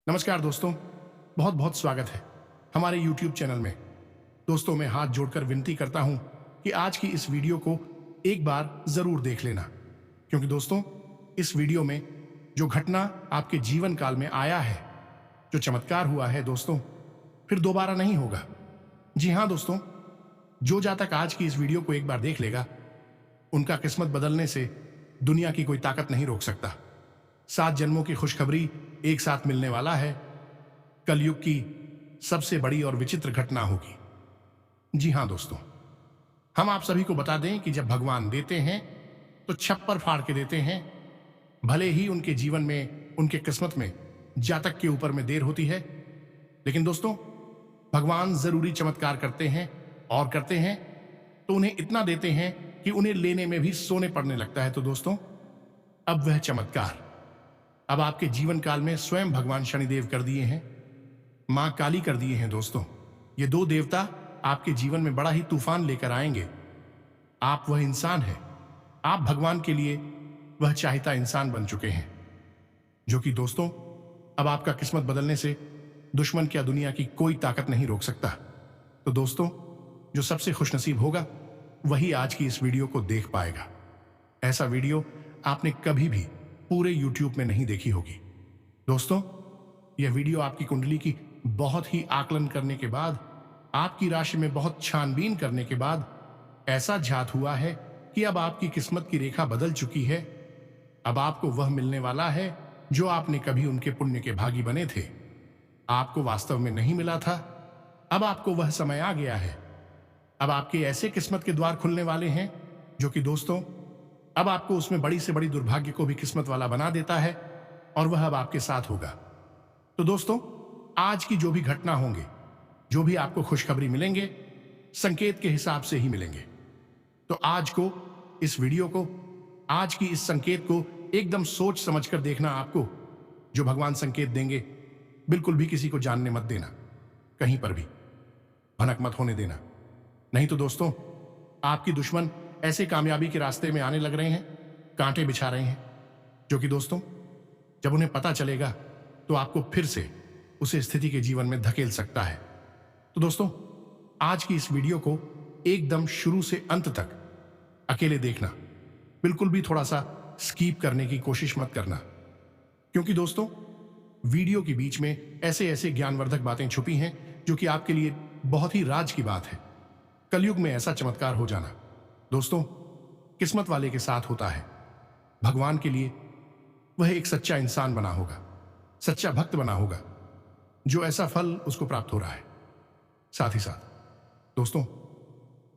नमस्कार दोस्तों, बहुत बहुत स्वागत है हमारे YouTube चैनल में। दोस्तों, मैं हाथ जोड़कर विनती करता हूं कि आज की इस वीडियो को एक बार जरूर देख लेना, क्योंकि दोस्तों इस वीडियो में जो घटना आपके जीवन काल में आया है, जो चमत्कार हुआ है दोस्तों, फिर दोबारा नहीं होगा। जी हां दोस्तों, जो जातक आज की इस वीडियो को एक बार देख लेगा, उनका किस्मत बदलने से दुनिया की कोई ताकत नहीं रोक सकता। 7 जन्मों की खुशखबरी एक साथ मिलने वाला है। कलयुग की सबसे बड़ी और विचित्र घटना होगी। जी हां दोस्तों, हम आप सभी को बता दें कि जब भगवान देते हैं तो छप्पर फाड़ के देते हैं। भले ही उनके जीवन में, उनके किस्मत में, जातक के ऊपर में देर होती है, लेकिन दोस्तों भगवान जरूरी चमत्कार करते हैं, और करते हैं तो उन्हें इतना देते हैं कि उन्हें लेने में भी सोने पड़ने लगता है। तो दोस्तों अब वह चमत्कार अब आपके जीवन काल में स्वयं भगवान शनिदेव कर दिए हैं, मां काली कर दिए हैं। दोस्तों ये 2 देवता आपके जीवन में बड़ा ही तूफान लेकर आएंगे। आप वह इंसान हैं, आप भगवान के लिए वह चाहता इंसान बन चुके हैं, जो कि दोस्तों अब आपका किस्मत बदलने से दुश्मन क्या दुनिया की कोई ताकत नहीं रोक सकता। तो दोस्तों जो सबसे खुशनसीब होगा वही आज की इस वीडियो को देख पाएगा। ऐसा वीडियो आपने कभी भी पूरे YouTube में नहीं देखी होगी। दोस्तों यह वीडियो आपकी कुंडली की बहुत ही आकलन करने के बाद, आपकी राशि में बहुत छानबीन करने के बाद ऐसा जात हुआ है कि अब आपकी किस्मत की रेखा बदल चुकी है। अब आपको वह मिलने वाला है जो आपने कभी उनके पुण्य के भागी बने थे। आपको वास्तव में नहीं मिला था, अब आपको वह समय आ गया है। अब आपके ऐसे किस्मत के द्वार खुलने वाले हैं जो कि दोस्तों अब आपको उसमें बड़ी से बड़ी दुर्भाग्य को भी किस्मत वाला बना देता है, और वह अब आपके साथ होगा। तो दोस्तों आज की जो भी घटना होंगे, जो भी आपको खुशखबरी मिलेंगे, संकेत के हिसाब से ही मिलेंगे। तो आज को इस वीडियो को, आज की इस संकेत को एकदम सोच समझकर देखना। आपको जो भगवान संकेत देंगे बिल्कुल भी किसी को जानने मत देना, कहीं पर भी भनक मत होने देना। नहीं तो दोस्तों आपकी दुश्मन ऐसे कामयाबी के रास्ते में आने लग रहे हैं, कांटे बिछा रहे हैं, जो कि दोस्तों जब उन्हें पता चलेगा तो आपको फिर से उस स्थिति के जीवन में धकेल सकता है। तो दोस्तों आज की इस वीडियो को एकदम शुरू से अंत तक अकेले देखना, बिल्कुल भी थोड़ा सा स्कीप करने की कोशिश मत करना, क्योंकि दोस्तों वीडियो के बीच में ऐसे ऐसे ज्ञानवर्धक बातें छुपी हैं जो कि आपके लिए बहुत ही राज की बात है। कलयुग में ऐसा चमत्कार हो जाना दोस्तों किस्मत वाले के साथ होता है। भगवान के लिए वह एक सच्चा इंसान बना होगा, सच्चा भक्त बना होगा, जो ऐसा फल उसको प्राप्त हो रहा है। साथ ही साथ दोस्तों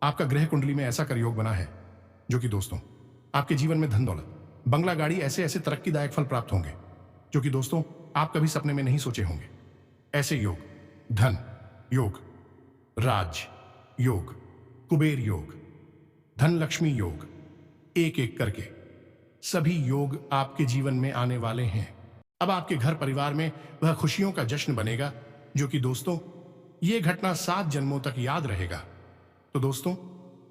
आपका ग्रह कुंडली में ऐसा करयोग बना है जो कि दोस्तों आपके जीवन में धन दौलत, बंगला, गाड़ी, ऐसे ऐसे तरक्कीदायक फल प्राप्त होंगे जो कि दोस्तों आप कभी सपने में नहीं सोचे होंगे। ऐसे योग, धन योग, राज योग, कुबेर योग, धन लक्ष्मी योग, एक एक करके सभी योग आपके जीवन में आने वाले हैं। अब आपके घर परिवार में वह खुशियों का जश्न बनेगा जो कि दोस्तों यह घटना 7 जन्मों तक याद रहेगा। तो दोस्तों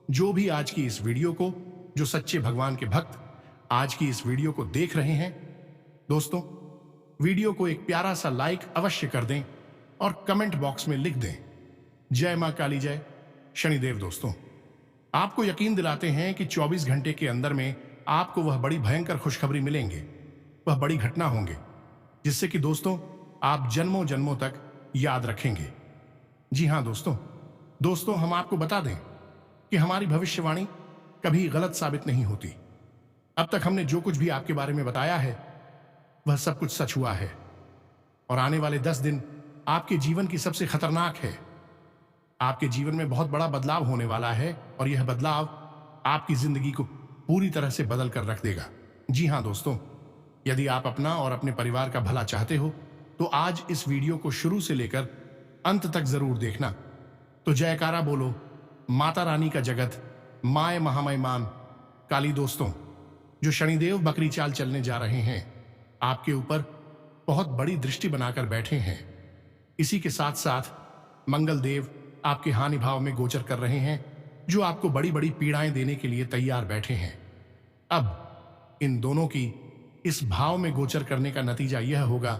जो भी आज की इस वीडियो को, जो सच्चे भगवान के भक्त आज की इस वीडियो को देख रहे हैं, दोस्तों वीडियो को एक प्यारा सा लाइक अवश्य कर दें और कमेंट बॉक्स में लिख दें, जय मां काली, जय शनिदेव। दोस्तों आपको यकीन दिलाते हैं कि 24 घंटे के अंदर में आपको वह बड़ी भयंकर खुशखबरी मिलेंगे, वह बड़ी घटना होंगे जिससे कि दोस्तों आप जन्मों जन्मों तक याद रखेंगे। जी हां दोस्तों हम आपको बता दें कि हमारी भविष्यवाणी कभी गलत साबित नहीं होती। अब तक हमने जो कुछ भी आपके बारे में बताया है वह सब कुछ सच हुआ है, और आने वाले 10 दिन आपके जीवन की सबसे खतरनाक है। आपके जीवन में बहुत बड़ा बदलाव होने वाला है, और यह बदलाव आपकी जिंदगी को पूरी तरह से बदल कर रख देगा। जी हां दोस्तों, यदि आप अपना और अपने परिवार का भला चाहते हो तो आज इस वीडियो को शुरू से लेकर अंत तक जरूर देखना। तो जयकारा बोलो माता रानी का जगत, माए महामय मान काली। दोस्तों जो शनिदेव बकरी चाल चलने जा रहे हैं, आपके ऊपर बहुत बड़ी दृष्टि बनाकर बैठे हैं। इसी के साथ साथ मंगल देव आपके हानि भाव में गोचर कर रहे हैं, जो आपको बड़ी बड़ी पीड़ाएं देने के लिए तैयार बैठे हैं। अब इन दोनों की इस भाव में गोचर करने का नतीजा यह होगा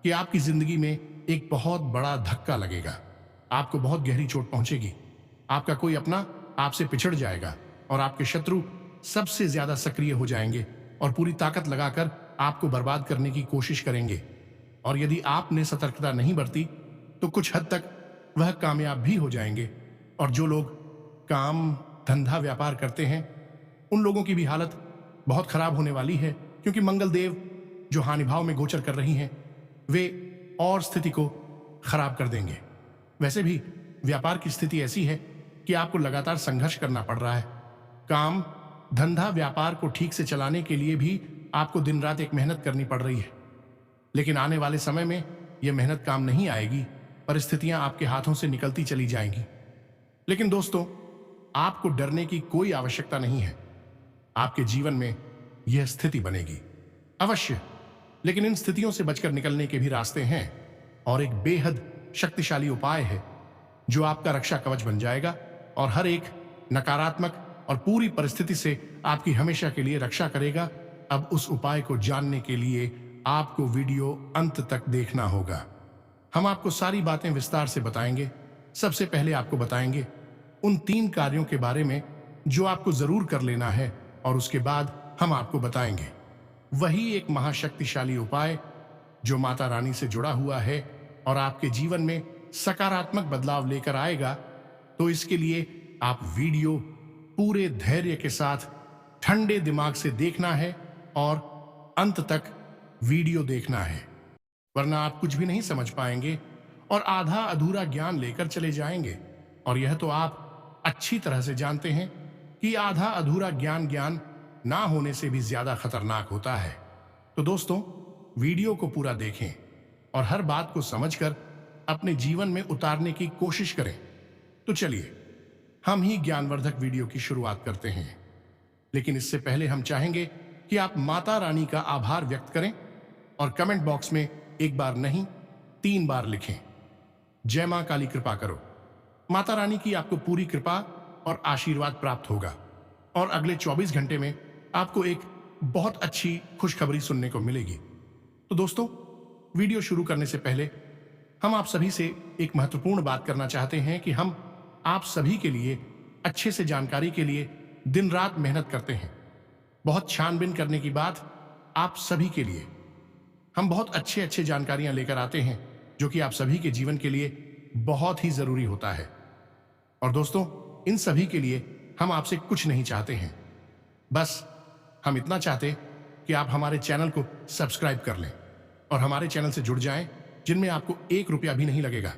कि आपकी जिंदगी में एक बहुत बड़ा धक्का लगेगा, आपको बहुत गहरी चोट पहुंचेगी, आपका कोई अपना आपसे पिछड़ जाएगा और आपके शत्रु सबसे ज्यादा सक्रिय हो जाएंगे और पूरी ताकत लगाकर आपको बर्बाद करने की कोशिश करेंगे। और यदि आपने सतर्कता नहीं बरती तो कुछ हद तक वह कामयाब भी हो जाएंगे। और जो लोग काम, धंधा, व्यापार करते हैं, उन लोगों की भी हालत बहुत खराब होने वाली है, क्योंकि मंगल देव जो हानि भाव में गोचर कर रही हैं, वे और स्थिति को खराब कर देंगे। वैसे भी व्यापार की स्थिति ऐसी है कि आपको लगातार संघर्ष करना पड़ रहा है। काम, धंधा, व्यापार को ठीक से चलाने के लिए भी आपको दिन रात एक मेहनत करनी पड़ रही है। लेकिन आने वाले समय में यह मेहनत काम नहीं आएगी, परिस्थितियां आपके हाथों से निकलती चली जाएंगी। लेकिन दोस्तों, आपको डरने की कोई आवश्यकता नहीं है। आपके जीवन में यह स्थिति बनेगी अवश्य, लेकिन इन स्थितियों से बचकर निकलने के भी रास्ते हैं और एक बेहद शक्तिशाली उपाय है जो आपका रक्षा कवच बन जाएगा और हर एक नकारात्मक और पूरी परिस्थिति से आपकी हमेशा के लिए रक्षा करेगा। अब उस उपाय को जानने के लिए आपको वीडियो अंत तक देखना होगा। हम आपको सारी बातें विस्तार से बताएंगे। सबसे पहले आपको बताएंगे उन 3 कार्यों के बारे में जो आपको जरूर कर लेना है, और उसके बाद हम आपको बताएंगे वही एक महाशक्तिशाली उपाय जो माता रानी से जुड़ा हुआ है और आपके जीवन में सकारात्मक बदलाव लेकर आएगा। तो इसके लिए आप वीडियो पूरे धैर्य के साथ ठंडे दिमाग से देखना है और अंत तक वीडियो देखना है, वरना आप कुछ भी नहीं समझ पाएंगे और आधा अधूरा ज्ञान लेकर चले जाएंगे। और यह तो आप अच्छी तरह से जानते हैं कि आधा अधूरा ज्ञान ना होने से भी ज्यादा खतरनाक होता है। तो दोस्तों, वीडियो को पूरा देखें और हर बात को समझकर अपने जीवन में उतारने की कोशिश करें। तो चलिए हम ही ज्ञानवर्धक वीडियो की शुरुआत करते हैं। लेकिन इससे पहले हम चाहेंगे कि आप माता रानी का आभार व्यक्त करें और कमेंट बॉक्स में 1 बार नहीं 3 बार लिखें, जय मां काली कृपा करो। माता रानी की आपको पूरी कृपा और आशीर्वाद प्राप्त होगा और अगले 24 घंटे में आपको एक बहुत अच्छी खुशखबरी सुनने को मिलेगी। तो दोस्तों, वीडियो शुरू करने से पहले हम आप सभी से एक महत्वपूर्ण बात करना चाहते हैं कि हम आप सभी के लिए अच्छे से जानकारी के लिए दिन रात मेहनत करते हैं। बहुत छानबीन करने की बात आप सभी के लिए हम बहुत अच्छे जानकारियां लेकर आते हैं जो कि आप सभी के जीवन के लिए बहुत ही जरूरी होता है। और दोस्तों, इन सभी के लिए हम आपसे कुछ नहीं चाहते हैं, बस हम इतना चाहते कि आप हमारे चैनल को सब्सक्राइब कर लें और हमारे चैनल से जुड़ जाएं, जिनमें आपको 1 रुपया भी नहीं लगेगा।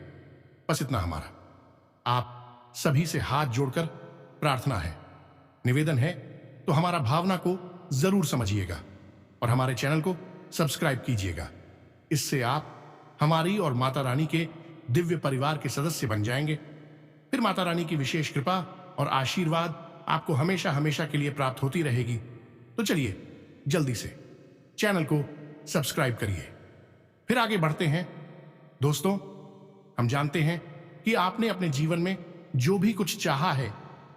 बस इतना हमारा आप सभी से हाथ जोड़कर प्रार्थना है, निवेदन है। तो हमारा भावना को जरूर समझिएगा और हमारे चैनल को सब्सक्राइब कीजिएगा। इससे आप हमारी और माता रानी के दिव्य परिवार के सदस्य बन जाएंगे। फिर माता रानी की विशेष कृपा और आशीर्वाद आपको हमेशा के लिए प्राप्त होती रहेगी। तो चलिए जल्दी से चैनल को सब्सक्राइब करिए। फिर आगे बढ़ते हैं। दोस्तों, हम जानते हैं कि आपने अपने जीवन में जो भी कुछ चाहा है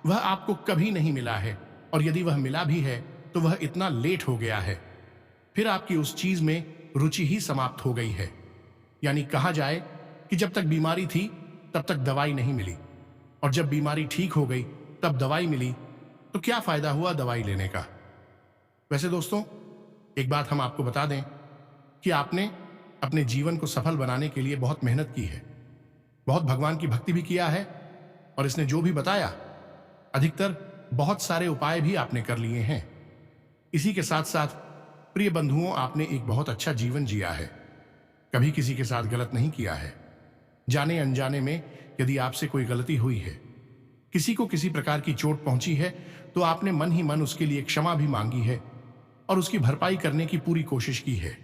वह आपको कभी नहीं मिला है, और यदि वह मिला भी है तो वह इतना लेट हो गया है। फिर आपकी उस चीज में रुचि ही समाप्त हो गई है। यानी कहा जाए कि जब तक बीमारी थी तब तक दवाई नहीं मिली, और जब बीमारी ठीक हो गई तब दवाई मिली, तो क्या फायदा हुआ दवाई लेने का। वैसे दोस्तों, एक बात हम आपको बता दें कि आपने अपने जीवन को सफल बनाने के लिए बहुत मेहनत की है, बहुत भगवान की भक्ति भी किया है, और इसने जो भी बताया अधिकतर बहुत सारे उपाय भी आपने कर लिए हैं। इसी के साथ साथ प्रिय बंधुओं, आपने एक बहुत अच्छा जीवन जिया है, कभी किसी के साथ गलत नहीं किया है। जाने अनजाने में यदि आपसे कोई गलती हुई है, किसी को किसी प्रकार की चोट पहुंची है, तो आपने मन ही मन उसके लिए क्षमा भी मांगी है और उसकी भरपाई करने की पूरी कोशिश की है।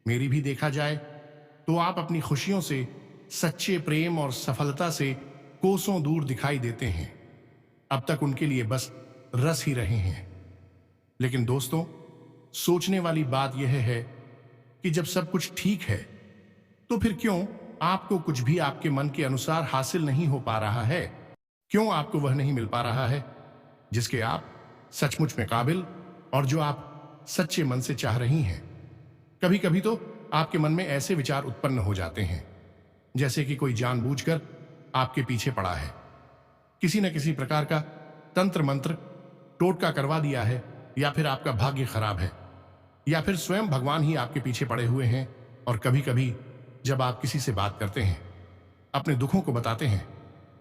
मेरी भी देखा जाए तो आप अपनी खुशियों से, सच्चे प्रेम और सफलता से कोसों दूर दिखाई देते हैं। अब तक उनके लिए बस रस ही रहे हैं। लेकिन दोस्तों, सोचने वाली बात यह है कि जब सब कुछ ठीक है तो फिर क्यों आपको कुछ भी आपके मन के अनुसार हासिल नहीं हो पा रहा है? क्यों आपको वह नहीं मिल पा रहा है जिसके आप सचमुच में काबिल और जो आप सच्चे मन से चाह रही हैं? कभी कभी तो आपके मन में ऐसे विचार उत्पन्न हो जाते हैं जैसे कि कोई जानबूझकर आपके पीछे पड़ा है, किसी न किसी प्रकार का तंत्र मंत्र टोटका करवा दिया है, या फिर आपका भाग्य खराब है, या फिर स्वयं भगवान ही आपके पीछे पड़े हुए हैं। और कभी कभी जब आप किसी से बात करते हैं, अपने दुखों को बताते हैं,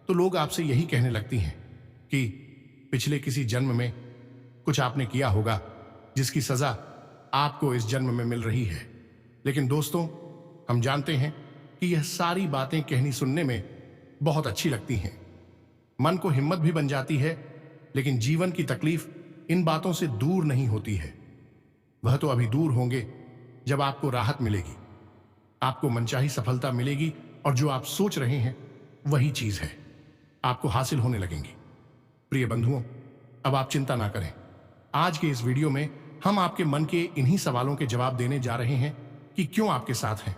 तो लोग आपसे यही कहने लगती हैं कि पिछले किसी जन्म में कुछ आपने किया होगा जिसकी सजा आपको इस जन्म में मिल रही है। लेकिन दोस्तों, हम जानते हैं कि यह सारी बातें कहनी सुनने में बहुत अच्छी लगती हैं, मन को हिम्मत भी बन जाती है, लेकिन जीवन की तकलीफ इन बातों से दूर नहीं होती है। वह तो अभी दूर होंगे जब आपको राहत मिलेगी, आपको मनचाही सफलता मिलेगी, और जो आप सोच रहे हैं वही चीज है आपको हासिल होने लगेंगी। प्रिय बंधुओं, अब आप चिंता ना करें। आज के इस वीडियो में हम आपके मन के इन्हीं सवालों के जवाब देने जा रहे हैं कि क्यों आपके साथ हैं,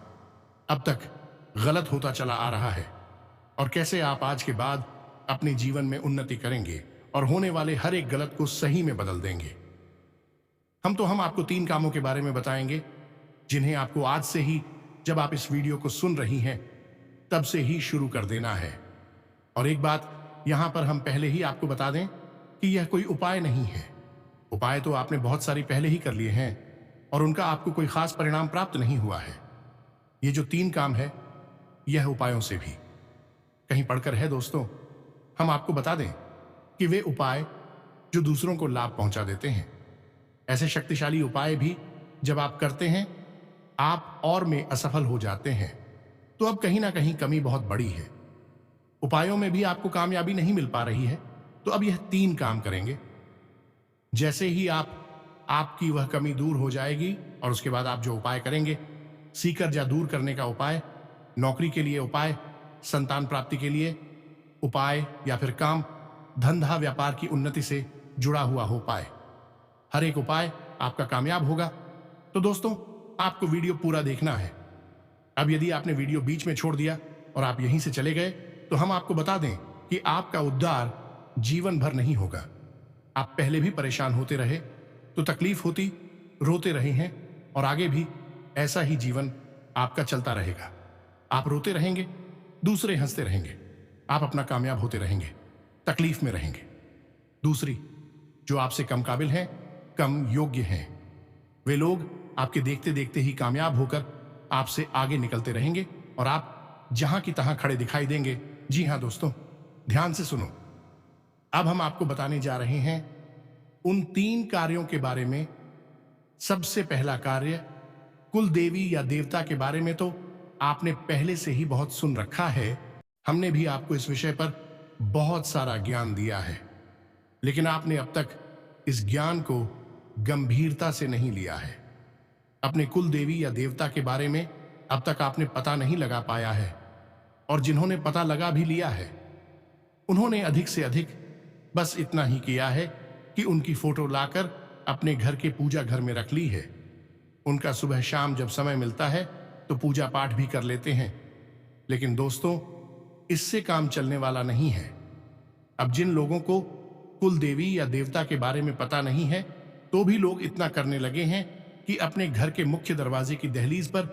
अब तक गलत होता चला आ रहा है, और कैसे आप आज के बाद अपने जीवन में उन्नति करेंगे और होने वाले हर एक गलत को सही में बदल देंगे। हम आपको 3 कामों के बारे में बताएंगे जिन्हें आपको आज से ही, जब आप इस वीडियो को सुन रही हैं तब से ही शुरू कर देना है। और एक बात यहां पर हम पहले ही आपको बता दें कि यह कोई उपाय नहीं है। उपाय तो आपने बहुत सारी पहले ही कर लिए हैं और उनका आपको कोई खास परिणाम प्राप्त नहीं हुआ है। ये जो 3 काम है, यह उपायों से भी कहीं पढ़कर है। दोस्तों, हम आपको बता दें कि वे उपाय जो दूसरों को लाभ पहुंचा देते हैं, ऐसे शक्तिशाली उपाय भी जब आप करते हैं, आप और में असफल हो जाते हैं, तो अब कहीं ना कहीं कमी बहुत बड़ी है। उपायों में भी आपको कामयाबी नहीं मिल पा रही है, तो अब यह 3 काम करेंगे। जैसे ही आपकी वह कमी दूर हो जाएगी, और उसके बाद आप जो उपाय करेंगे, सीकर या दूर करने का उपाय, नौकरी के लिए उपाय, संतान प्राप्ति के लिए उपाय, या फिर काम धंधा व्यापार की उन्नति से जुड़ा हुआ हो उपाय, हर एक उपाय आपका कामयाब होगा। तो दोस्तों, आपको वीडियो पूरा देखना है। अब यदि आपने वीडियो बीच में छोड़ दिया और आप यहीं से चले गए, तो हम आपको बता दें कि आपका उद्धार जीवन भर नहीं होगा। आप पहले भी परेशान होते रहे तो तकलीफ होती, रोते रहे हैं, और आगे भी ऐसा ही जीवन आपका चलता रहेगा। आप रोते रहेंगे, दूसरे हंसते रहेंगे, आप अपना कामयाब होते रहेंगे, तकलीफ में रहेंगे। दूसरी, जो आपसे कम काबिल हैं, कम योग्य हैं, वे लोग आपके देखते देखते ही कामयाब होकर आपसे आगे निकलते रहेंगे और आप जहां की तहां खड़े दिखाई देंगे। जी हां दोस्तों, ध्यान से सुनो। अब हम आपको बताने जा रहे हैं उन 3 कार्यों के बारे में। सबसे पहला कार्य, कुल देवी या देवता के बारे में तो आपने पहले से ही बहुत सुन रखा है। हमने भी आपको इस विषय पर बहुत सारा ज्ञान दिया है, लेकिन आपने अब तक इस ज्ञान को गंभीरता से नहीं लिया है। अपने कुल देवी या देवता के बारे में अब तक आपने पता नहीं लगा पाया है, और जिन्होंने पता लगा भी लिया है, उन्होंने अधिक से अधिक बस इतना ही किया है कि उनकी फोटो लाकर अपने घर के पूजा घर में रख ली है। उनका सुबह शाम जब समय मिलता है तो पूजा पाठ भी कर लेते हैं। लेकिन दोस्तों, इससे काम चलने वाला नहीं है। अब जिन लोगों को कुल देवी या देवता के बारे में पता नहीं है, तो भी लोग इतना करने लगे हैं कि अपने घर के मुख्य दरवाजे की दहलीज पर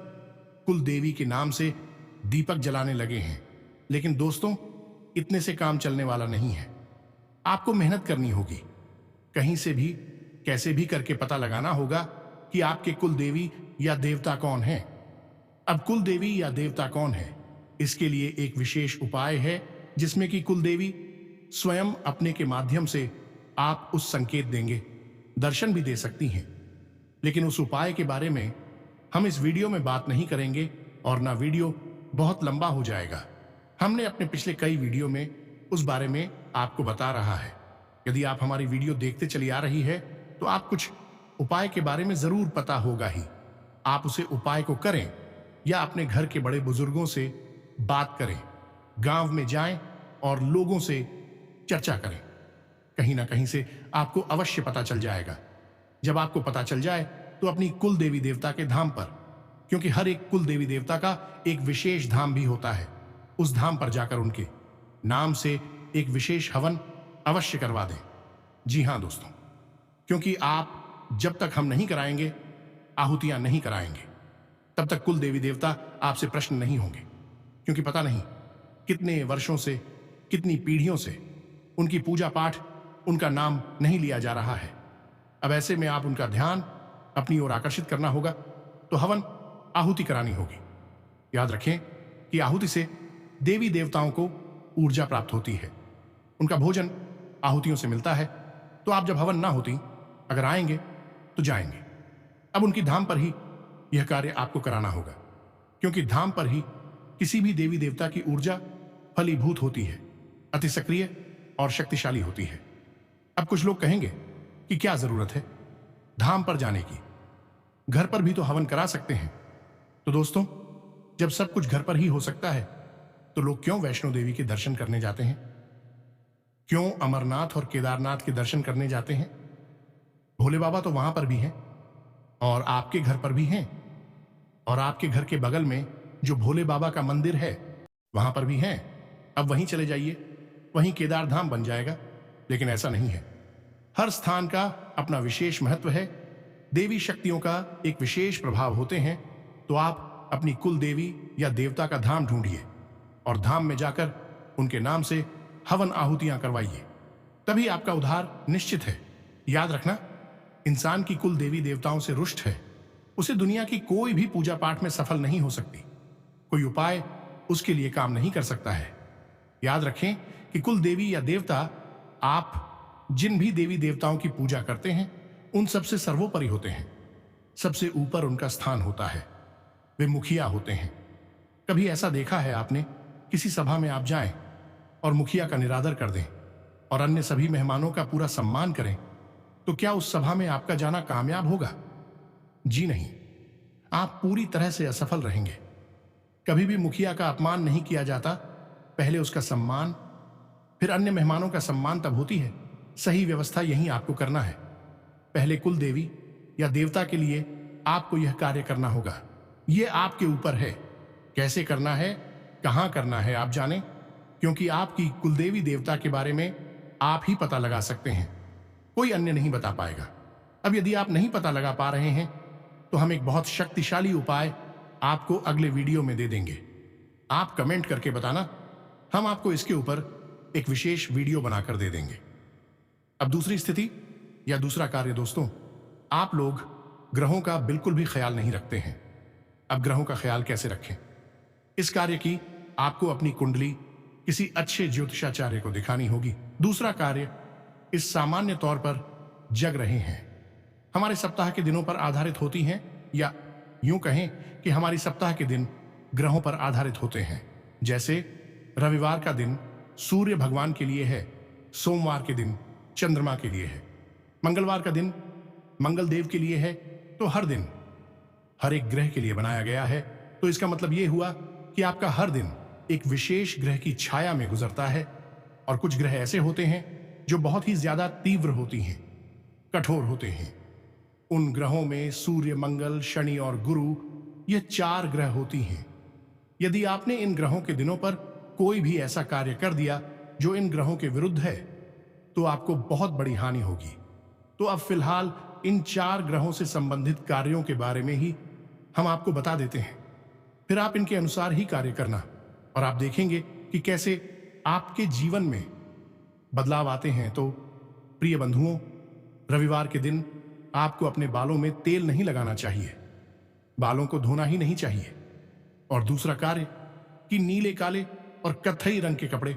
कुल देवी के नाम से दीपक जलाने लगे हैं। लेकिन दोस्तों, इतने से काम चलने वाला नहीं है। आपको मेहनत करनी होगी, कहीं से भी कैसे भी करके पता लगाना होगा कि आपके कुल देवी या देवता कौन है। अब कुल देवी या देवता कौन है, इसके लिए एक विशेष उपाय है, जिसमें कि कुल देवी स्वयं अपने के माध्यम से आप उस संकेत देंगे, दर्शन भी दे सकती हैं। लेकिन उस उपाय के बारे में हम इस वीडियो में बात नहीं करेंगे, और ना वीडियो बहुत लंबा हो जाएगा। हमने अपने पिछले कई वीडियो में उस बारे में आपको बता रहा है। यदि आप हमारी वीडियो देखते चली आ रही है, तो आप कुछ उपाय के बारे में जरूर पता होगा ही। आप उसे उपाय को करें या अपने घर के बड़े बुजुर्गों से बात करें, गांव में जाएं और लोगों से चर्चा करें। कहीं ना कहीं से आपको अवश्य पता चल जाएगा। जब आपको पता चल जाए तो अपनी कुल देवी देवता के धाम पर, क्योंकि हर एक कुल देवी देवता का एक विशेष धाम भी होता है, उस धाम पर जाकर उनके नाम से एक विशेष हवन अवश्य करवा दें। जी हां दोस्तों, क्योंकि आप जब तक हम नहीं कराएंगे, आहुतियां नहीं कराएंगे। तब तक कुल देवी देवता आपसे प्रश्न नहीं होंगे, क्योंकि पता नहीं कितने वर्षों से, कितनी पीढ़ियों से उनकी पूजा पाठ, उनका नाम नहीं लिया जा रहा है। अब ऐसे में आप उनका ध्यान अपनी ओर आकर्षित करना होगा, तो हवन आहुति करानी होगी। याद रखें कि आहुति से देवी देवताओं को ऊर्जा प्राप्त होती है, उनका भोजन आहुतियों से मिलता है। तो आप जब हवन ना होती अगर आएंगे तो जाएंगे। अब उनकी धाम पर ही यह कार्य आपको कराना होगा, क्योंकि धाम पर ही किसी भी देवी देवता की ऊर्जा फलीभूत होती है, अति सक्रिय और शक्तिशाली होती है। अब कुछ लोग कहेंगे कि क्या जरूरत है धाम पर जाने की, घर पर भी तो हवन करा सकते हैं। तो दोस्तों, जब सब कुछ घर पर ही हो सकता है तो लोग क्यों वैष्णो देवी के दर्शन करने जाते हैं? क्यों अमरनाथ और केदारनाथ के दर्शन करने जाते हैं? भोले बाबा तो वहां पर भी हैं और आपके घर पर भी हैं, और आपके घर के बगल में जो भोले बाबा का मंदिर है वहां पर भी हैं। अब वहीं चले जाइए, वहीं केदार धाम बन जाएगा। लेकिन ऐसा नहीं है। हर स्थान का अपना विशेष महत्व है, देवी शक्तियों का एक विशेष प्रभाव होते हैं। तो आप अपनी कुल देवी या देवता का धाम ढूंढिए और धाम में जाकर उनके नाम से हवन आहुतियां करवाइए, तभी आपका उद्धार निश्चित है। याद रखना, इंसान की कुल देवी देवताओं से रुष्ट है, उसे दुनिया की कोई भी पूजा पाठ में सफल नहीं हो सकती, कोई उपाय उसके लिए काम नहीं कर सकता है। याद रखें कि कुल देवी या देवता आप जिन भी देवी देवताओं की पूजा करते हैं उन सबसे सर्वोपरि होते हैं, सबसे ऊपर उनका स्थान होता है, वे मुखिया होते हैं। कभी ऐसा देखा है आपने, किसी सभा में आप जाएं और मुखिया का निरादर कर दें और अन्य सभी मेहमानों का पूरा सम्मान करें, तो क्या उस सभा में आपका जाना कामयाब होगा? जी नहीं, आप पूरी तरह से असफल रहेंगे। कभी भी मुखिया का अपमान नहीं किया जाता, पहले उसका सम्मान, फिर अन्य मेहमानों का सम्मान तब होती है। सही व्यवस्था यही आपको करना है। पहले कुल देवी या देवता के लिए आपको यह कार्य करना होगा। यह आपके ऊपर है, कैसे करना है, कहां करना है आप जाने, क्योंकि आपकी कुलदेवी देवता के बारे में आप ही पता लगा सकते हैं, कोई अन्य नहीं बता पाएगा। अब यदि आप नहीं पता लगा पा रहे हैं तो हम एक बहुत शक्तिशाली उपाय आपको अगले वीडियो में दे देंगे। आप कमेंट करके बताना, हम आपको इसके ऊपर एक विशेष वीडियो बनाकर दे देंगे। अब दूसरी स्थिति या दूसरा कार्य दोस्तों, आप लोग ग्रहों का बिल्कुल भी ख्याल नहीं रखते हैं। अब ग्रहों का ख्याल कैसे रखें? इस कार्य की आपको अपनी कुंडली किसी अच्छे ज्योतिषाचार्य को दिखानी होगी। दूसरा कार्य, इस सामान्य तौर पर जग रहे हैं हमारे सप्ताह के दिनों पर आधारित होती हैं, या यूं कहें कि हमारी सप्ताह के दिन ग्रहों पर आधारित होते हैं। जैसे रविवार का दिन सूर्य भगवान के लिए है, सोमवार के दिन चंद्रमा के लिए है, मंगलवार का दिन मंगल देव के लिए है। तो हर दिन हर एक ग्रह के लिए बनाया गया है। तो इसका मतलब यह हुआ कि आपका हर दिन एक विशेष ग्रह की छाया में गुजरता है। और कुछ ग्रह ऐसे होते हैं जो बहुत ही ज्यादा तीव्र होती हैं, कठोर होते हैं। उन ग्रहों में सूर्य, मंगल, शनि और गुरु, ये 4 ग्रह होती हैं। यदि आपने इन ग्रहों के दिनों पर कोई भी ऐसा कार्य कर दिया जो इन ग्रहों के विरुद्ध है, तो आपको बहुत बड़ी हानि होगी। तो अब फिलहाल इन 4 ग्रहों से संबंधित कार्यों के बारे में ही हम आपको बता देते हैं, फिर आप इनके अनुसार ही कार्य करना, और आप देखेंगे कि कैसे आपके जीवन में बदलाव आते हैं। तो प्रिय बंधुओं, रविवार के दिन आपको अपने बालों में तेल नहीं लगाना चाहिए, बालों को धोना ही नहीं चाहिए। और दूसरा कार्य कि नीले, काले और कत्थई रंग के कपड़े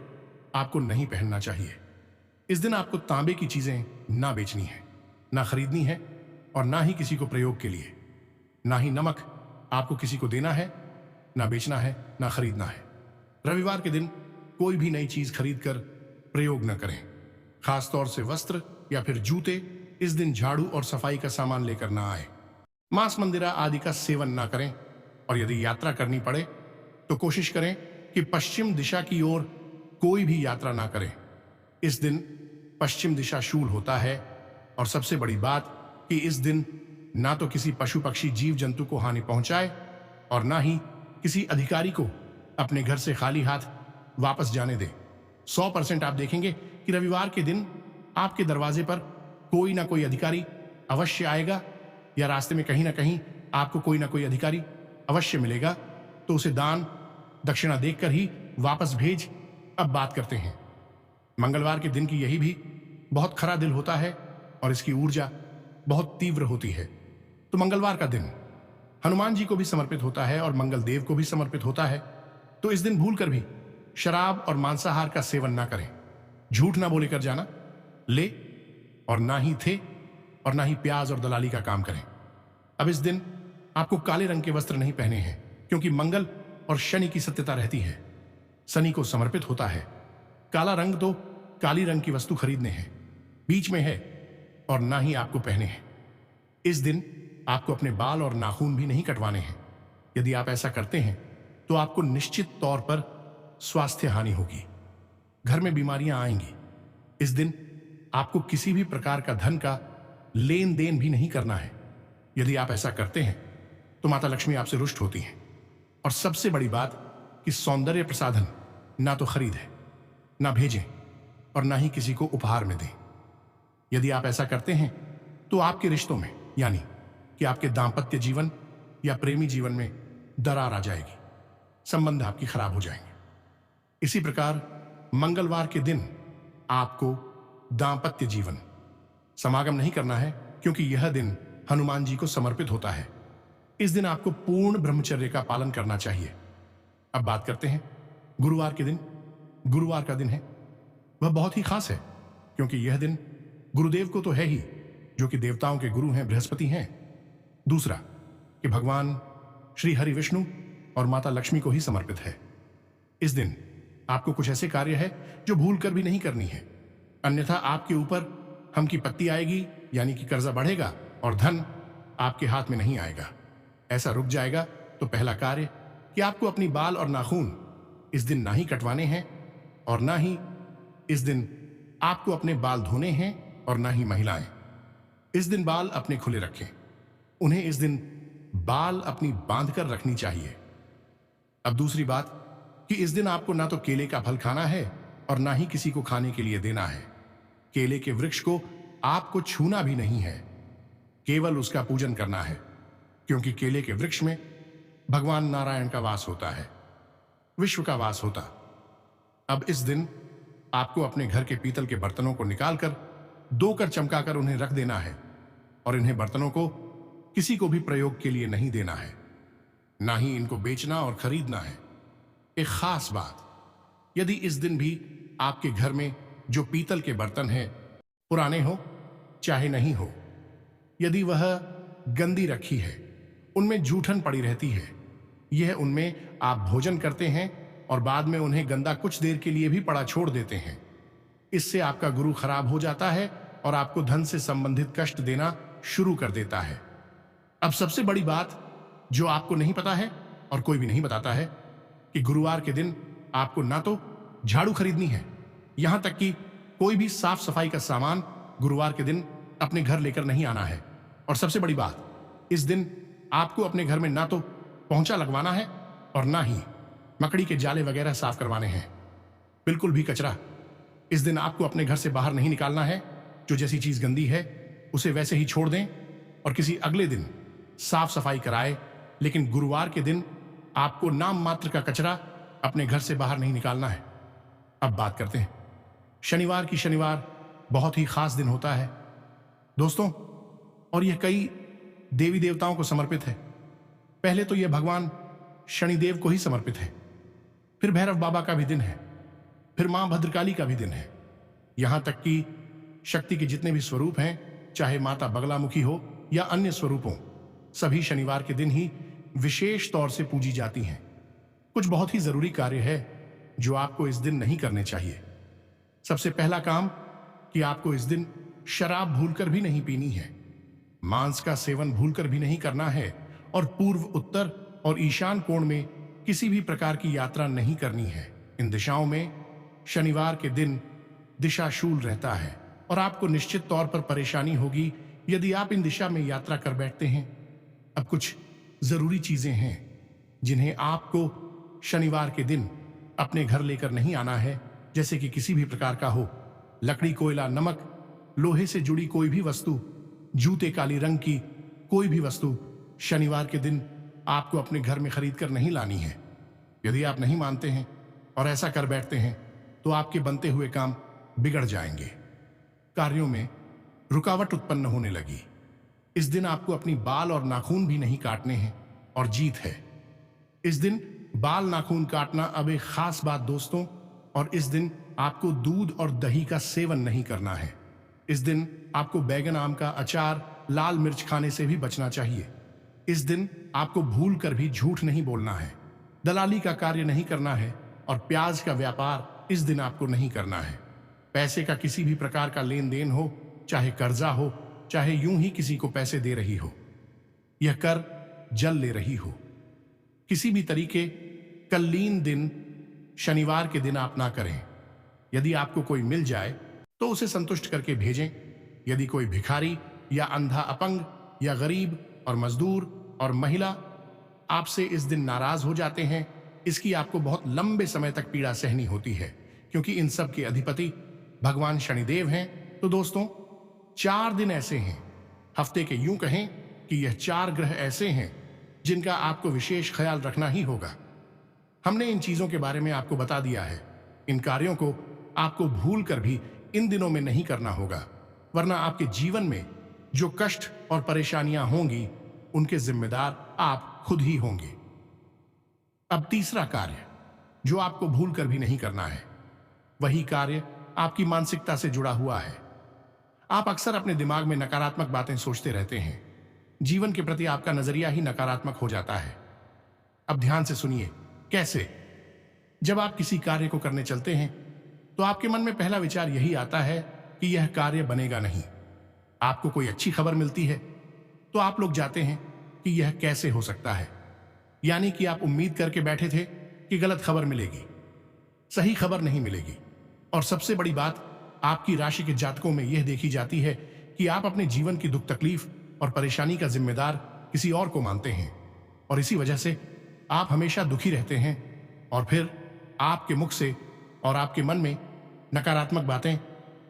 आपको नहीं पहनना चाहिए। इस दिन आपको तांबे की चीजें ना बेचनी है, ना खरीदनी है, और ना ही किसी को प्रयोग के लिए। ना ही नमक आपको किसी को देना है, ना बेचना है, ना खरीदना है। रविवार के दिन कोई भी नई चीज खरीद कर प्रयोग न करें, खासतौर से वस्त्र या फिर जूते। इस दिन झाड़ू और सफाई का सामान लेकर ना आए। मांस मंदिरा आदि का सेवन ना करें, और यदि यात्रा करनी पड़े तो कोशिश करें कि पश्चिम दिशा की ओर कोई भी यात्रा ना करें। इस दिन पश्चिम दिशा शूल होता है। और सबसे बड़ी बात कि इस दिन ना तो किसी पशु पक्षी जीव जंतु को हानि पहुंचाए, और ना ही किसी अधिकारी को अपने घर से खाली हाथ वापस जाने दे। 100% आप देखेंगे कि रविवार के दिन आपके दरवाजे पर कोई ना कोई अधिकारी अवश्य आएगा, या रास्ते में कहीं ना कहीं आपको कोई ना कोई अधिकारी अवश्य मिलेगा, तो उसे दान दक्षिणा देकर ही वापस भेज। अब बात करते हैं। मंगलवार के दिन की यही भी बहुत खरा दिल होता है और इसकी ऊर्जा बहुत तीव्र होती है। तो मंगलवार का दिन हनुमान जी को भी समर्पित होता है और मंगल देव को भी समर्पित होता है। तो इस दिन भूलकर भी शराब और मांसाहार का सेवन ना करें, झूठ ना बोले कर जाना, ले और ना ही थे और ना ही प्याज और दलाली का काम करें। अब इस दिन आपको काले रंग के वस्त्र नहीं पहने हैं, क्योंकि मंगल और शनि की सत्यता रहती है, शनि को समर्पित होता है। काला रंग तो काली रंग की वस्तु खरीदने हैं, बीच में है, और ना ही आपको पहने हैं। इस दिन आपको अपने बाल और नाखून भी नहीं कटवाने हैं। यदि आप ऐसा करते हैं तो आपको निश्चित तौर पर स्वास्थ्य हानि होगी, घर में बीमारियां आएंगी। इस दिन आपको किसी भी प्रकार का धन का लेन देन भी नहीं करना है। यदि आप ऐसा करते हैं तो माता लक्ष्मी आपसे रुष्ट होती हैं। और सबसे बड़ी बात कि सौंदर्य प्रसाधन ना तो खरीद है, ना भेजें और ना ही किसी को उपहार में दें। यदि आप ऐसा करते हैं तो आपके रिश्तों में, यानी कि आपके दांपत्य जीवन या प्रेमी जीवन में दरार आ जाएगी, संबंध आपकी खराब हो जाएंगे। इसी प्रकार मंगलवार के दिन आपको दांपत्य जीवन समागम नहीं करना है, क्योंकि यह दिन हनुमान जी को समर्पित होता है। इस दिन आपको पूर्ण ब्रह्मचर्य का पालन करना चाहिए। अब बात करते हैं गुरुवार के दिन। गुरुवार का दिन है वह बहुत ही खास है, क्योंकि यह दिन गुरुदेव को तो है ही, जो कि देवताओं के गुरु हैं, बृहस्पति हैं। दूसरा कि भगवान श्री हरि विष्णु और माता लक्ष्मी को ही समर्पित है। इस दिन आपको कुछ ऐसे कार्य है जो भूल कर भी नहीं करनी है, अन्यथा आपके ऊपर हम की पत्ती आएगी, यानी कि कर्जा बढ़ेगा और धन आपके हाथ में नहीं आएगा। ऐसा रुक जाएगा तो पहला कार्य कि आपको अपनी बाल और नाखून इस दिन ना ही कटवाने हैं, और ना ही इस दिन आपको अपने बाल धोने हैं, और ना ही महिलाएं इस दिन बाल अपने खुले रखें। उन्हें इस दिन बाल अपनी बांध कर रखनी चाहिए। अब दूसरी बात कि इस दिन आपको ना तो केले का फल खाना है और ना ही किसी को खाने के लिए देना है। केले के वृक्ष को आपको छूना भी नहीं है, केवल उसका पूजन करना है, क्योंकि केले के वृक्ष में भगवान नारायण का वास होता है, विश्व का वास होता। अब इस दिन आपको अपने घर के पीतल के बर्तनों को निकालकर दो कर चमकाकर उन्हें रख देना है, और इन्हें बर्तनों को किसी को भी प्रयोग के लिए नहीं देना है, ना ही इनको बेचना और खरीदना है। एक खास बात, यदि इस दिन भी आपके घर में जो पीतल के बर्तन हैं पुराने हो चाहे नहीं हो, यदि वह गंदी रखी है, उनमें जूठन पड़ी रहती है, यह उनमें आप भोजन करते हैं और बाद में उन्हें गंदा कुछ देर के लिए भी पड़ा छोड़ देते हैं, इससे आपका गुरु खराब हो जाता है और आपको धन से संबंधित कष्ट देना शुरू कर देता है। अब सबसे बड़ी बात जो आपको नहीं पता है और कोई भी नहीं बताता है कि गुरुवार के दिन आपको ना तो झाड़ू खरीदनी है, यहां तक कि कोई भी साफ सफाई का सामान गुरुवार के दिन अपने घर लेकर नहीं आना है। और सबसे बड़ी बात, इस दिन आपको अपने घर में ना तो पोंछा लगवाना है और ना ही मकड़ी के जाले वगैरह साफ करवाने हैं। बिल्कुल भी कचरा इस दिन आपको अपने घर से बाहर नहीं निकालना है। जो जैसी चीज गंदी है उसे वैसे ही छोड़ दें और किसी अगले दिन साफ सफाई कराए, लेकिन गुरुवार के दिन आपको नाम मात्र का कचरा अपने घर से बाहर नहीं निकालना है। अब बात करते हैं शनिवार की। शनिवार बहुत ही खास दिन होता है दोस्तों, और यह कई देवी देवताओं को समर्पित है। पहले तो यह भगवान शनिदेव को ही समर्पित है, फिर भैरव बाबा का भी दिन है, फिर मां भद्रकाली का भी दिन है, यहां तक कि शक्ति के जितने भी स्वरूप हैं, चाहे माता बगलामुखी हो या अन्य स्वरूपों, सभी शनिवार के दिन ही विशेष तौर से पूजी जाती हैं। कुछ बहुत ही जरूरी कार्य है जो आपको इस दिन नहीं करने चाहिए। सबसे पहला काम कि आपको इस दिन शराब भूलकर भी नहीं पीनी है, मांस का सेवन भूलकर भी नहीं करना है, और पूर्व, उत्तर और ईशान कोण में किसी भी प्रकार की यात्रा नहीं करनी है। इन दिशाओं में शनिवार के दिन दिशाशूल रहता है और आपको निश्चित तौर पर परेशानी होगी यदि आप इन दिशा में यात्रा कर बैठते हैं। अब कुछ जरूरी चीजें हैं जिन्हें आपको शनिवार के दिन अपने घर लेकर नहीं आना है, जैसे कि किसी भी प्रकार का हो लकड़ी, कोयला, नमक, लोहे से जुड़ी कोई भी वस्तु, जूते काली रंग की कोई भी वस्तु शनिवार के दिन आपको अपने घर में खरीद कर नहीं लानी है। यदि आप नहीं मानते हैं और ऐसा कर बैठते हैं तो आपके बनते हुए काम बिगड़ जाएंगे। कार्यों में रुकावट उत्पन्न होने लगी। इस दिन आपको अपनी बाल और नाखून भी नहीं काटने हैं और जीत है। इस दिन बाल नाखून काटना अब एक खास बात दोस्तों, और इस दिन आपको दूध और दही का सेवन नहीं करना है। इस दिन आपको बैगन आम का अचार, लाल मिर्च खाने से भी बचना चाहिए। इस दिन आपको भूल कर भी झूठ नहीं बोलना है, दलाली का कार्य नहीं करना है और प्याज का व्यापार इस दिन आपको नहीं करना है। पैसे का किसी भी प्रकार का लेन देन हो, चाहे कर्जा हो, चाहे यूं ही किसी को पैसे दे रही हो, यह कर जल ले रही हो, किसी भी तरीके कल्लीन दिन शनिवार के दिन आप ना करें। यदि आपको कोई मिल जाए तो उसे संतुष्ट करके भेजें। यदि कोई भिखारी या अंधा अपंग या गरीब और मजदूर और महिला आपसे इस दिन नाराज हो जाते हैं, इसकी आपको बहुत लंबे समय तक पीड़ा सहनी होती है, क्योंकि इन सब के अधिपति भगवान शनिदेव हैं। तो दोस्तों 4 दिन ऐसे हैं, हफ्ते के यूं कहें कि यह 4 ग्रह ऐसे हैं जिनका आपको विशेष ख्याल रखना ही होगा। हमने इन चीजों के बारे में आपको बता दिया है। इन कार्यों को आपको भूल कर भी इन दिनों में नहीं करना होगा, वरना आपके जीवन में जो कष्ट और परेशानियां होंगी उनके जिम्मेदार आप खुद ही होंगे। अब तीसरा कार्य जो आपको भूल कर भी नहीं करना है, वही कार्य आपकी मानसिकता से जुड़ा हुआ है। आप अक्सर अपने दिमाग में नकारात्मक बातें सोचते रहते हैं। जीवन के प्रति आपका नजरिया ही नकारात्मक हो जाता है। अब ध्यान से सुनिए कैसे। जब आप किसी कार्य को करने चलते हैं तो आपके मन में पहला विचार यही आता है कि यह कार्य बनेगा नहीं। आपको कोई अच्छी खबर मिलती है तो आप लोग जाते हैं कि यह कैसे हो सकता है, यानी कि आप उम्मीद करके बैठे थे कि गलत खबर मिलेगी, सही खबर नहीं मिलेगी। और सबसे बड़ी बात, आपकी राशि के जातकों में यह देखी जाती है कि आप अपने जीवन की दुख तकलीफ और परेशानी का जिम्मेदार किसी और को मानते हैं, और इसी वजह से आप हमेशा दुखी रहते हैं। और फिर आपके मुख से और आपके मन में नकारात्मक बातें,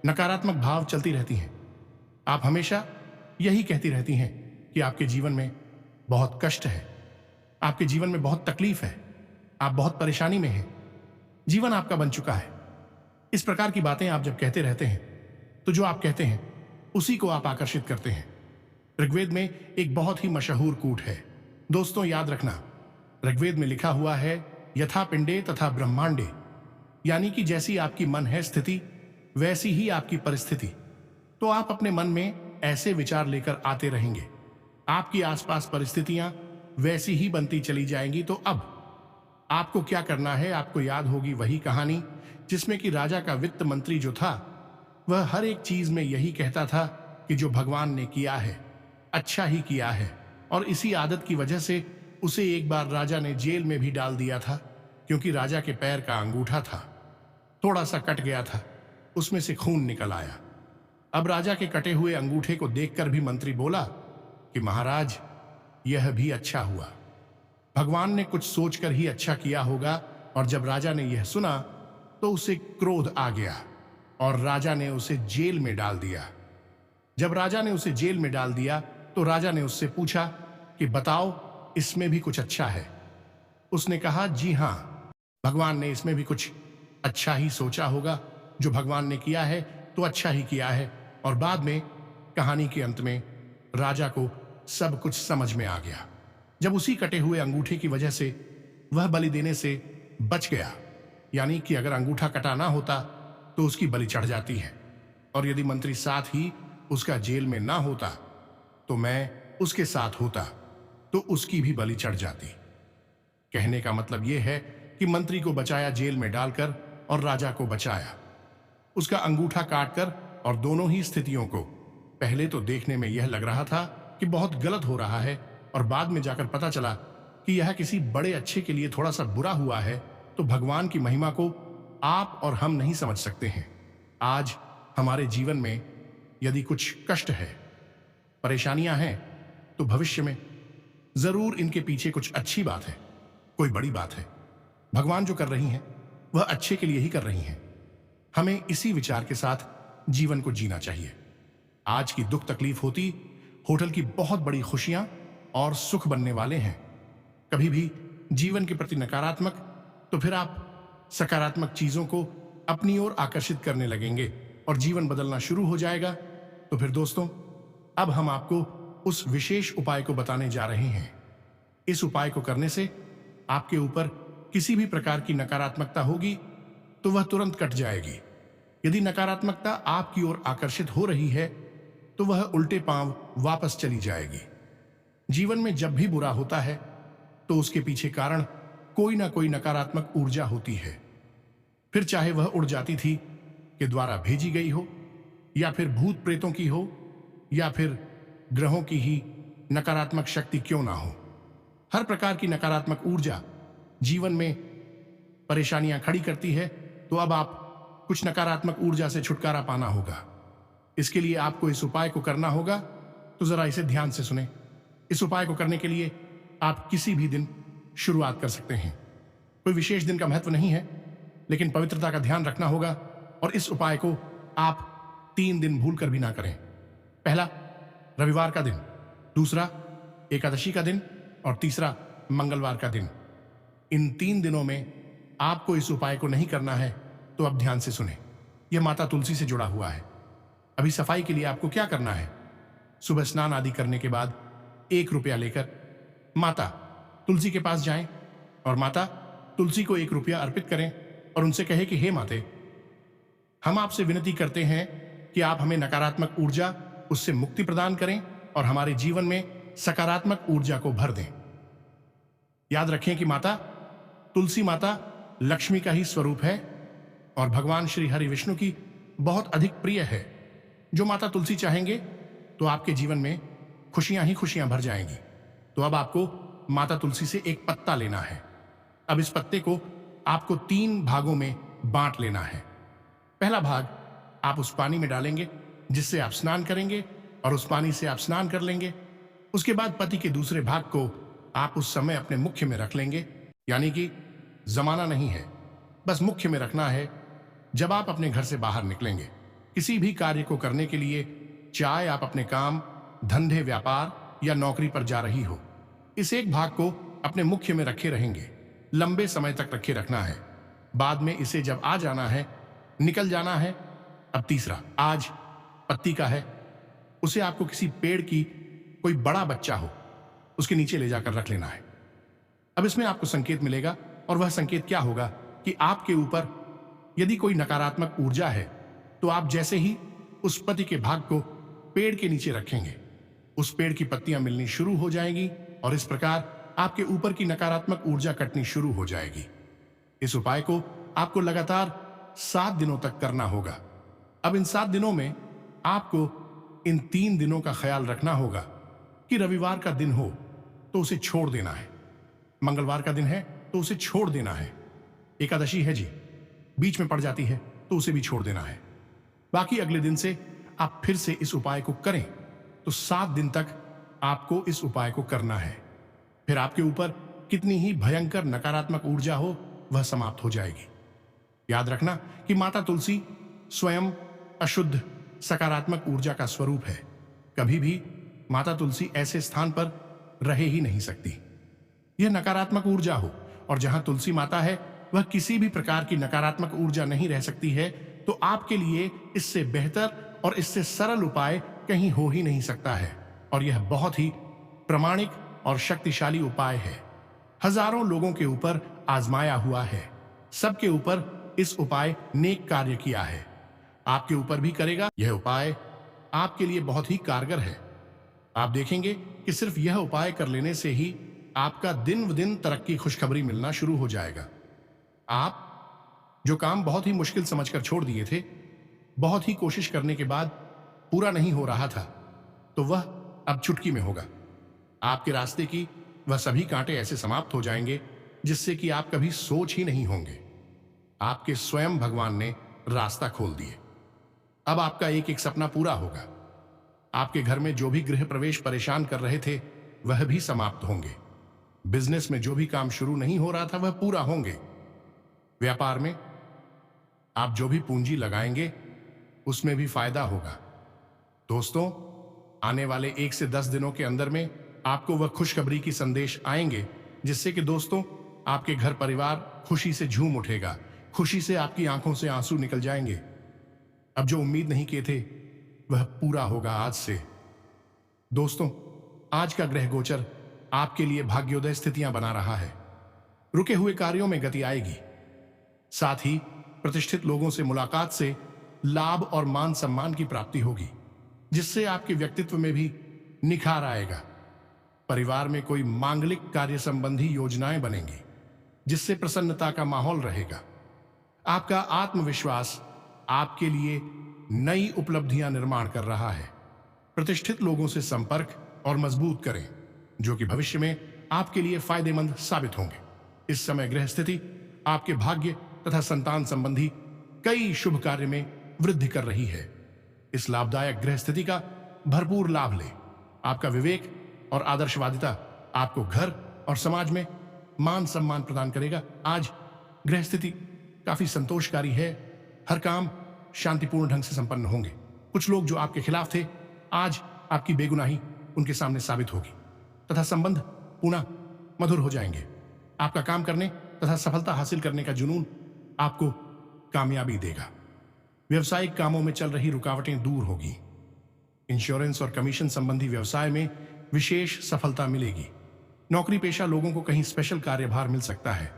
नकारात्मक भाव चलती रहती हैं। आप हमेशा यही कहती रहती हैं कि आपके जीवन में बहुत कष्ट है, आपके जीवन में बहुत तकलीफ है, आप बहुत परेशानी में हैं, जीवन आपका बन चुका है। इस प्रकार की बातें आप जब कहते रहते हैं तो जो आप कहते हैं उसी को आप आकर्षित करते हैं। ऋग्वेद में एक बहुत ही मशहूर कूट है दोस्तों, याद रखना। ऋग्वेद में लिखा हुआ है यथा पिंडे तथा ब्रह्मांडे, यानी कि जैसी आपकी मन है स्थिति वैसी ही आपकी परिस्थिति। तो आप अपने मन में ऐसे विचार लेकर आते रहेंगे, आपकी आसपास परिस्थितियां वैसी ही बनती चली जाएंगी। तो अब आपको क्या करना है, आपको याद होगी वही कहानी जिसमें कि राजा का वित्त मंत्री जो था वह हर एक चीज में यही कहता था कि जो भगवान ने किया है अच्छा ही किया है। और इसी आदत की वजह से उसे एक बार राजा ने जेल में भी डाल दिया था, क्योंकि राजा के पैर का अंगूठा था, थोड़ा सा कट गया था, उसमें से खून निकल आया। अब राजा के कटे हुए अंगूठे को देखकर भी मंत्री बोला कि महाराज यह भी अच्छा हुआ, भगवान ने कुछ सोचकर ही अच्छा किया होगा। और जब राजा ने यह सुना तो उसे क्रोध आ गया और राजा ने उसे जेल में डाल दिया। जब राजा ने उसे जेल में डाल दिया तो राजा ने उससे पूछा कि बताओ इसमें भी कुछ अच्छा है। उसने कहा जी हां, भगवान ने इसमें भी कुछ अच्छा ही सोचा होगा, जो भगवान ने किया है तो अच्छा ही किया है। और बाद में कहानी के अंत में राजा को सब कुछ समझ में आ गया, जब उसी कटे हुए अंगूठे की वजह से वह बलि देने से बच गया। यानी कि अगर अंगूठा कटा ना होता तो उसकी बलि चढ़ जाती है, और यदि मंत्री साथ ही उसका जेल में ना होता तो मैं उसके साथ होता तो उसकी भी बलि चढ़ जाती। कहने का मतलब यह है कि मंत्री को बचाया जेल में डालकर और राजा को बचाया उसका अंगूठा काटकर। और दोनों ही स्थितियों को पहले तो देखने में यह लग रहा था कि बहुत गलत हो रहा है, और बाद में जाकर पता चला कि यह किसी बड़े अच्छे के लिए थोड़ा सा बुरा हुआ है। तो भगवान की महिमा को आप और हम नहीं समझ सकते हैं। आज हमारे जीवन में यदि कुछ कष्ट है, परेशानियां हैं, तो भविष्य में जरूर इनके पीछे कुछ अच्छी बात है, कोई बड़ी बात है। भगवान जो कर रही हैं वह अच्छे के लिए ही कर रही हैं। हमें इसी विचार के साथ जीवन को जीना चाहिए। आज की दुख तकलीफ होती होटल की बहुत बड़ी खुशियां और सुख बनने वाले हैं। कभी भी जीवन के प्रति नकारात्मक, तो फिर आप सकारात्मक चीजों को अपनी ओर आकर्षित करने लगेंगे और जीवन बदलना शुरू हो जाएगा। तो फिर दोस्तों, अब हम आपको उस विशेष उपाय को बताने जा रहे हैं। इस उपाय को करने से आपके ऊपर किसी भी प्रकार की नकारात्मकता होगी तो वह तुरंत कट जाएगी। यदि नकारात्मकता आपकी ओर आकर्षित हो रही है तो वह उल्टे पांव वापस चली जाएगी। जीवन में जब भी बुरा होता है तो उसके पीछे कारण कोई ना कोई नकारात्मक ऊर्जा होती है। फिर चाहे वह उड़ जाती थी के द्वारा भेजी गई हो, या फिर भूत प्रेतों की हो, या फिर ग्रहों की ही नकारात्मक शक्ति क्यों ना हो, हर प्रकार की नकारात्मक ऊर्जा जीवन में परेशानियां खड़ी करती है। तो अब आप कुछ नकारात्मक ऊर्जा से छुटकारा पाना होगा। इसके लिए आपको इस उपाय को करना होगा, तो जरा इसे ध्यान से सुने। इस उपाय को करने के लिए आप किसी भी दिन शुरुआत कर सकते हैं। कोई विशेष दिन का महत्व नहीं है, लेकिन पवित्रता का ध्यान रखना होगा। और इस उपाय को आप 3 दिन भूल कर भी ना करें। पहला, रविवार का दिन, दूसरा, एकादशी का दिन, और तीसरा, मंगलवार का दिन। इन 3 दिनों में आपको इस उपाय को नहीं करना है। तो अब ध्यान से सुने, यह माता तुलसी से जुड़ा हुआ है। अभी सफाई के लिए आपको क्या करना है? सुबह स्नान आदि करने के बाद 1 रुपया लेकर माता तुलसी के पास जाएं और माता तुलसी को 1 रुपया अर्पित करें और उनसे कहे कि हे माते, हम आपसे विनती करते हैं कि आप हमें नकारात्मक ऊर्जा उससे मुक्ति प्रदान करें और हमारे जीवन में सकारात्मक ऊर्जा को भर दें। याद रखें कि माता तुलसी माता लक्ष्मी का ही स्वरूप है और भगवान श्री हरि विष्णु की बहुत अधिक प्रिय है। जो माता तुलसी चाहेंगे तो आपके जीवन में खुशियां ही खुशियां भर जाएंगी। तो अब आपको माता तुलसी से एक पत्ता लेना है। अब इस पत्ते को आपको 3 भागों में बांट लेना है। पहला भाग आप उस पानी में डालेंगे जिससे आप स्नान करेंगे और उस पानी से आप स्नान कर लेंगे। उसके बाद पति के दूसरे भाग को आप उस समय अपने मुख्य में रख लेंगे, यानी कि जमाना नहीं है, बस मुख्य में रखना है। जब आप अपने घर से बाहर निकलेंगे किसी भी कार्य को करने के लिए, चाहे आप अपने काम, धंधे, व्यापार या नौकरी पर जा रही हो, इस एक भाग को अपने मुख्य में रखे रहेंगे। लंबे समय तक रखे रखना है। बाद में इसे जब आ जाना है, निकल जाना है। अब तीसरा, आज पत्ती का है, उसे आपको किसी पेड़ की कोई बड़ा बच्चा हो उसके नीचे ले जाकर रख लेना है। अब इसमें आपको संकेत मिलेगा और वह संकेत क्या होगा कि आपके ऊपर यदि कोई नकारात्मक ऊर्जा है तो आप जैसे ही उस पत्ती के भाग को पेड़ के नीचे रखेंगे, उस पेड़ की पत्तियां मिलनी शुरू हो जाएंगी और इस प्रकार आपके ऊपर की नकारात्मक ऊर्जा कटनी शुरू हो जाएगी। इस उपाय को आपको लगातार 7 दिनों तक करना होगा। अब इन 7 दिनों में आपको इन 3 दिनों का ख्याल रखना होगा कि रविवार का दिन हो तो उसे छोड़ देना है, मंगलवार का दिन है तो उसे छोड़ देना है, एकादशी है जी, बीच में पड़ जाती है तो उसे भी छोड़ देना है। बाकी अगले दिन से आप फिर से इस उपाय को करें तो 7 दिन तक आपको इस उपाय को करना है। फिर आपके ऊपर कितनी ही भयंकर नकारात्मक ऊर्जा हो वह समाप्त हो जाएगी। याद रखना कि माता तुलसी स्वयं अशुद्ध सकारात्मक ऊर्जा का स्वरूप है। कभी भी माता तुलसी ऐसे स्थान पर रह ही नहीं सकती। यह नकारात्मक ऊर्जा हो और जहां तुलसी माता है वह किसी भी प्रकार की नकारात्मक ऊर्जा नहीं रह सकती है। तो आपके लिए इससे बेहतर और इससे सरल उपाय कहीं हो ही नहीं सकता है। और यह बहुत ही प्रामाणिक और शक्तिशाली उपाय है। हजारों लोगों के ऊपर आजमाया हुआ है, सबके ऊपर इस उपाय नेक कार्य किया है, आपके ऊपर भी करेगा। यह उपाय आपके लिए बहुत ही कारगर है। आप देखेंगे कि सिर्फ यह उपाय कर लेने से ही आपका दिन व दिन तरक्की, खुशखबरी मिलना शुरू हो जाएगा। आप जो काम बहुत ही मुश्किल समझकर छोड़ दिए थे, बहुत ही कोशिश करने के बाद पूरा नहीं हो रहा था, तो वह अब चुटकी में होगा। आपके रास्ते की वह सभी कांटे ऐसे समाप्त हो जाएंगे जिससे कि आप कभी सोच ही नहीं होंगे। आपके स्वयं भगवान ने रास्ता खोल दिए। अब आपका एक एक सपना पूरा होगा। आपके घर में जो भी गृह प्रवेश परेशान कर रहे थे वह भी समाप्त होंगे। बिजनेस में जो भी काम शुरू नहीं हो रहा था वह पूरा होंगे। व्यापार में आप जो भी पूंजी लगाएंगे उसमें भी फायदा होगा। दोस्तों, आने वाले 1 से 10 दिनों के अंदर में आपको वह खुशखबरी की संदेश आएंगे जिससे कि दोस्तों आपके घर परिवार खुशी से झूम उठेगा, खुशी से आपकी आंखों से आंसू निकल जाएंगे। अब जो उम्मीद नहीं किए थे वह पूरा होगा आज से। दोस्तों, आज का ग्रह गोचर आपके लिए भाग्योदय स्थितियां बना रहा है। रुके हुए कार्यों में गति आएगी। साथ ही प्रतिष्ठित लोगों से मुलाकात से लाभ और मान सम्मान की प्राप्ति होगी, जिससे आपके व्यक्तित्व में भी निखार आएगा। परिवार में कोई मांगलिक कार्य संबंधी योजनाएं बनेंगी, जिससे प्रसन्नता का माहौल रहेगा। आपका आत्मविश्वास आपके लिए नई उपलब्धियां निर्माण कर रहा है। प्रतिष्ठित लोगों से संपर्क और मजबूत करें, जो कि भविष्य में आपके लिए फायदेमंद साबित होंगे। इस समय ग्रह स्थिति आपके भाग्य तथा संतान संबंधी कई शुभ कार्य में वृद्धि कर रही है। इस लाभदायक ग्रह स्थिति का भरपूर लाभ लें। आपका विवेक और आदर्शवादिता आपको घर और समाज में मान सम्मान प्रदान करेगा। आज ग्रह स्थिति काफी संतोषकारी है। हर काम शांतिपूर्ण ढंग से संपन्न होंगे। कुछ लोग जो आपके खिलाफ थे, आज आपकी बेगुनाही उनके सामने साबित होगी तथा संबंध पुनः मधुर हो जाएंगे। आपका काम करने तथा सफलता हासिल करने का जुनून आपको कामयाबी देगा। व्यवसायिक कामों में चल रही रुकावटें दूर होगी। इंश्योरेंस और कमीशन संबंधी व्यवसाय में विशेष सफलता मिलेगी। नौकरी पेशा लोगों को कहीं स्पेशल कार्यभार मिल सकता है।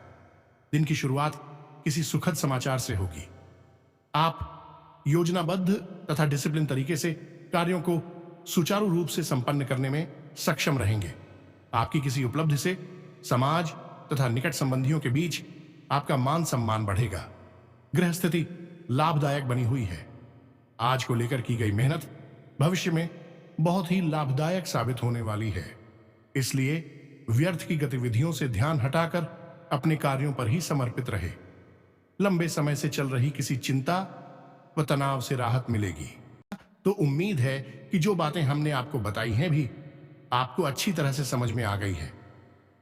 दिन की शुरुआत किसी सुखद समाचार से होगी। आप योजनाबद्ध तथा डिसिप्लिन तरीके से कार्यों को सुचारू रूप से संपन्न करने में सक्षम रहेंगे। आपकी किसी उपलब्धि से समाज तथा निकट संबंधियों के बीच आपका मान सम्मान बढ़ेगा। ग्रह स्थिति लाभदायक बनी हुई है। आज को लेकर की गई मेहनत भविष्य में बहुत ही लाभदायक साबित होने वाली है। इसलिए व्यर्थ की गतिविधियों से ध्यान हटाकर अपने कार्यों पर ही समर्पित रहे। लंबे समय से चल रही किसी चिंता व तनाव से राहत मिलेगी। तो उम्मीद है कि जो बातें हमने आपको बताई हैं भी आपको अच्छी तरह से समझ में आ गई है।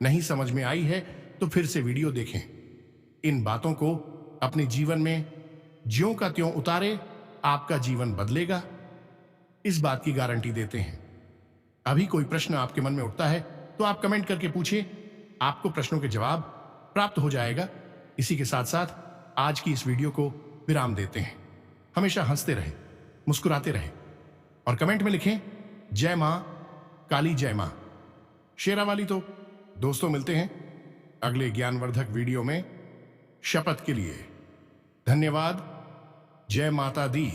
नहीं समझ में आई है तो फिर से वीडियो देखें। इन बातों को अपने जीवन में ज्यों का त्यों उतारे, आपका जीवन बदलेगा, इस बात की गारंटी देते हैं। अभी कोई प्रश्न आपके मन में उठता है तो आप कमेंट करके पूछिए, आपको प्रश्नों के जवाब प्राप्त हो जाएगा। इसी के साथ साथ आज की इस वीडियो को विराम देते हैं। हमेशा हंसते रहें, मुस्कुराते रहें और कमेंट में लिखें जय मां काली जय मां शेरावाली। तो दोस्तों, मिलते हैं अगले ज्ञानवर्धक वीडियो में। शपथ के लिए धन्यवाद। जय माता दी।